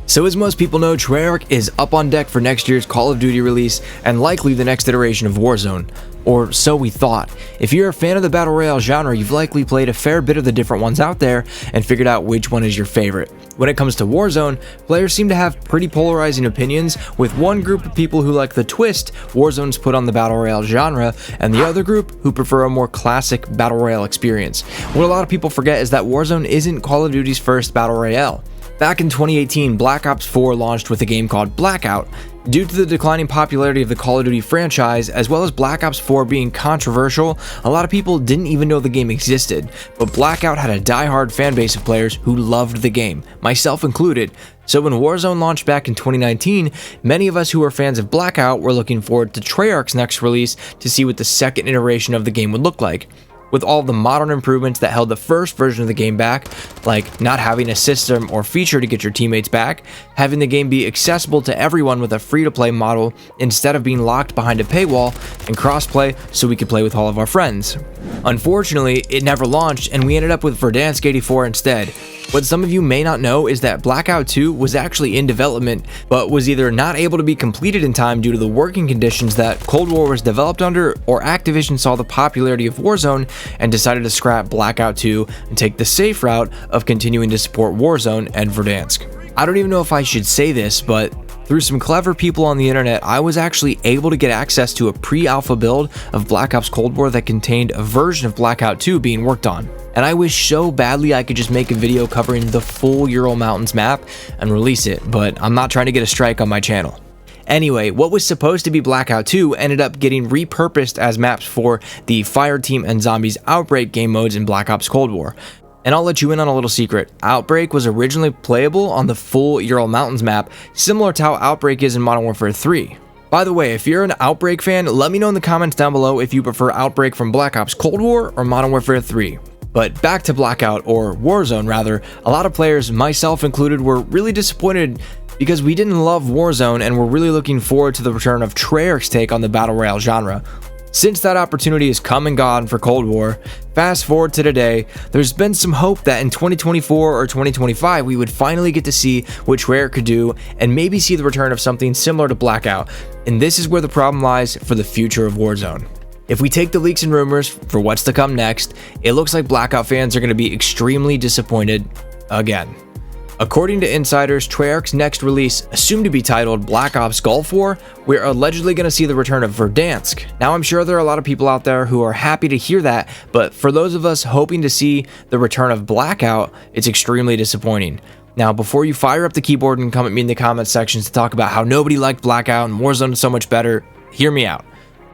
So as most people know, Treyarch is up on deck for next year's Call of Duty release and likely the next iteration of Warzone. Or so we thought. If you're a fan of the Battle Royale genre, you've likely played a fair bit of the different ones out there and figured out which one is your favorite. When it comes to Warzone, players seem to have pretty polarizing opinions, with one group of people who like the twist Warzone's put on the Battle Royale genre, and the other group who prefer a more classic Battle Royale experience. What a lot of people forget is that Warzone isn't Call of Duty's first Battle Royale. Back in 2018, Black Ops 4 launched with a game called Blackout. Due to the declining popularity of the Call of Duty franchise, as well as Black Ops 4 being controversial, a lot of people didn't even know the game existed. But Blackout had a die-hard fan base of players who loved the game, myself included. So when Warzone launched back in 2019, many of us who were fans of Blackout were looking forward to Treyarch's next release to see what the second iteration of the game would look like. With all the modern improvements that held the first version of the game back, like not having a system or feature to get your teammates back, having the game be accessible to everyone with a free-to-play model instead of being locked behind a paywall, and crossplay so we could play with all of our friends. Unfortunately, it never launched and we ended up with Verdansk 84 instead. What some of you may not know is that Blackout 2 was actually in development, but was either not able to be completed in time due to the working conditions that Cold War was developed under, or Activision saw the popularity of Warzone and decided to scrap Blackout 2 and take the safe route of continuing to support Warzone and Verdansk. I don't even know if I should say this, but through some clever people on the internet, I was actually able to get access to a pre-alpha build of Black Ops Cold War that contained a version of Blackout 2 being worked on. And I wish so badly I could just make a video covering the full Ural Mountains map and release it, but I'm not trying to get a strike on my channel. Anyway, what was supposed to be Blackout 2 ended up getting repurposed as maps for the Fireteam and Zombies Outbreak game modes in Black Ops Cold War. And I'll let you in on a little secret. Outbreak was originally playable on the full Ural Mountains map, similar to how Outbreak is in Modern Warfare 3. By the way, if you're an Outbreak fan, let me know in the comments down below if you prefer Outbreak from Black Ops Cold War or Modern Warfare 3. But back to Blackout, or Warzone rather, a lot of players, myself included, were really disappointed because we didn't love Warzone and were really looking forward to the return of Treyarch's take on the Battle Royale genre. Since that opportunity has come and gone for Cold War, fast forward to today, there's been some hope that in 2024 or 2025 we would finally get to see what Treyarch could do and maybe see the return of something similar to Blackout, and this is where the problem lies for the future of Warzone. If we take the leaks and rumors for what's to come next, it looks like Blackout fans are going to be extremely disappointed again. According to insiders, Treyarch's next release, assumed to be titled Black Ops Gulf War, we're allegedly going to see the return of Verdansk. Now, I'm sure there are a lot of people out there who are happy to hear that, but for those of us hoping to see the return of Blackout, it's extremely disappointing. Now, before you fire up the keyboard and come at me in the comments sections to talk about how nobody liked Blackout and Warzone is so much better, hear me out.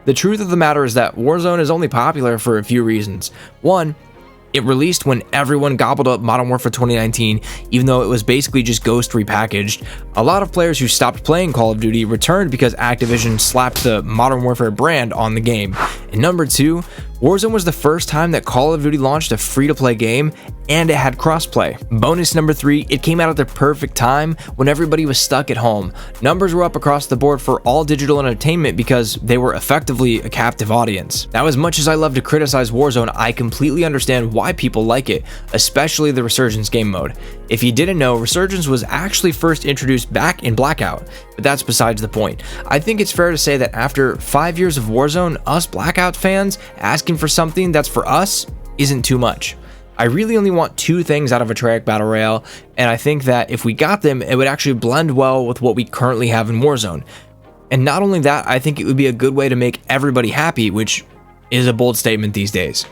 The truth of the matter is that Warzone is only popular for a few reasons. One, it released when everyone gobbled up Modern Warfare 2019, even though it was basically just Ghost repackaged. A lot of players who stopped playing Call of Duty returned because Activision slapped the Modern Warfare brand on the game. And number two, Warzone was the first time that Call of Duty launched a free-to-play game, and it had crossplay. Bonus number three, it came out at the perfect time when everybody was stuck at home. Numbers were up across the board for all digital entertainment because they were effectively a captive audience. Now, as much as I love to criticize Warzone, I completely understand why people like it, especially the Resurgence game mode. If you didn't know, Resurgence was actually first introduced back in Blackout, but that's besides the point. I think it's fair to say that after 5 years of Warzone, us Blackout fans asking for something that's for us isn't too much. I really only want two things out of a Treyarch Battle Royale, and I think that if we got them, it would actually blend well with what we currently have in Warzone. And not only that, I think it would be a good way to make everybody happy, which is a bold statement these days.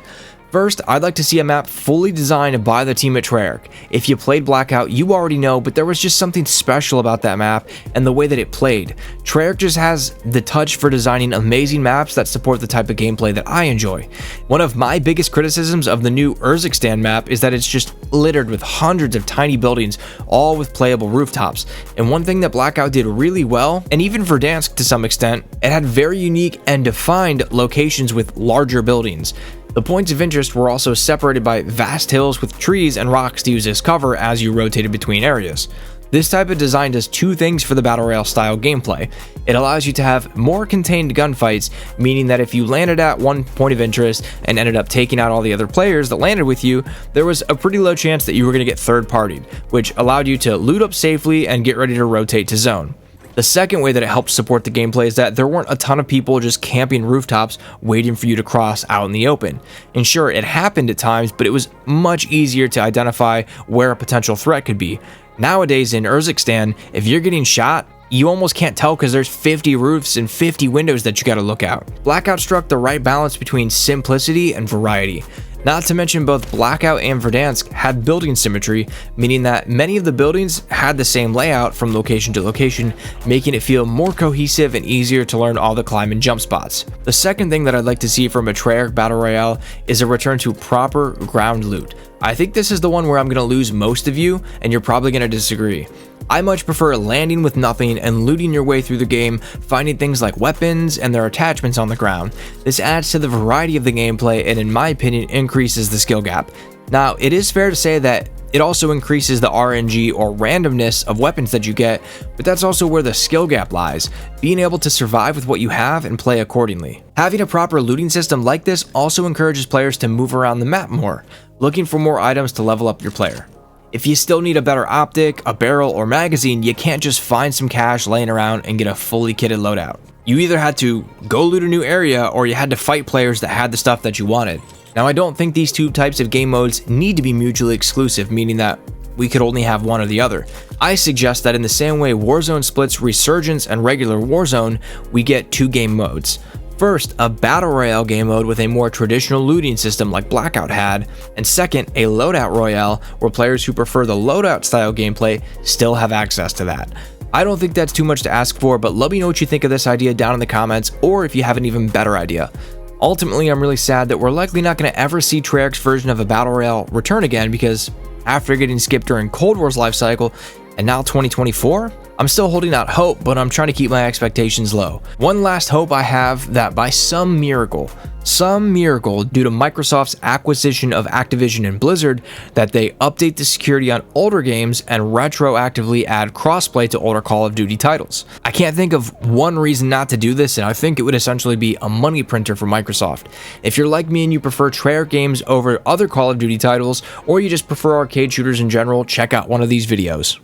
First, I'd like to see a map fully designed by the team at Treyarch. If you played Blackout, you already know, but there was just something special about that map and the way that it played. Treyarch just has the touch for designing amazing maps that support the type of gameplay that I enjoy. One of my biggest criticisms of the new Resurgence map is that it's just littered with hundreds of tiny buildings, all with playable rooftops. And one thing that Blackout did really well, and even Verdansk to some extent, it had very unique and defined locations with larger buildings. The points of interest were also separated by vast hills with trees and rocks to use as cover as you rotated between areas. This type of design does two things for the Battle Royale style gameplay. It allows you to have more contained gunfights, meaning that if you landed at one point of interest and ended up taking out all the other players that landed with you, there was a pretty low chance that you were going to get third-partied, which allowed you to loot up safely and get ready to rotate to zone. The second way that it helps support the gameplay is that there weren't a ton of people just camping rooftops waiting for you to cross out in the open. And sure, it happened at times, but it was much easier to identify where a potential threat could be. Nowadays in Urzikstan, if you're getting shot, you almost can't tell because there's 50 roofs and 50 windows that you gotta look out. Blackout struck the right balance between simplicity and variety. Not to mention both Blackout and Verdansk had building symmetry, meaning that many of the buildings had the same layout from location to location, making it feel more cohesive and easier to learn all the climb and jump spots. The second thing that I'd like to see from a Treyarch Battle Royale is a return to proper ground loot. I think this is the one where I'm going to lose most of you, and you're probably going to disagree. I much prefer landing with nothing and looting your way through the game, finding things like weapons and their attachments on the ground. This adds to the variety of the gameplay and, in my opinion, increases the skill gap. Now, it is fair to say that it also increases the RNG or randomness of weapons that you get, but that's also where the skill gap lies, being able to survive with what you have and play accordingly. Having a proper looting system like this also encourages players to move around the map more, looking for more items to level up your player. If you still need a better optic, a barrel, or magazine, you can't just find some cash laying around and get a fully kitted loadout. You either had to go loot a new area or you had to fight players that had the stuff that you wanted. Now, I don't think these two types of game modes need to be mutually exclusive, meaning that we could only have one or the other. I suggest that in the same way Warzone splits Resurgence and regular Warzone, we get two game modes. First, a Battle Royale game mode with a more traditional looting system like Blackout had, and second, a Loadout Royale where players who prefer the loadout style gameplay still have access to that. I don't think that's too much to ask for, but let me know what you think of this idea down in the comments, or if you have an even better idea. Ultimately, I'm really sad that we're likely not going to ever see Treyarch's version of a Battle Royale return again, because after getting skipped during Cold War's life cycle, and now 2024, I'm still holding out hope, but I'm trying to keep my expectations low. One last hope I have that by some miracle due to Microsoft's acquisition of Activision and Blizzard, that they update the security on older games and retroactively add crossplay to older Call of Duty titles. I can't think of one reason not to do this, and I think it would essentially be a money printer for Microsoft. If you're like me and you prefer Treyarch games over other Call of Duty titles, or you just prefer arcade shooters in general, check out one of these videos.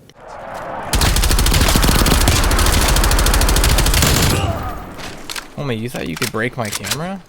Oh man, you thought you could break my camera?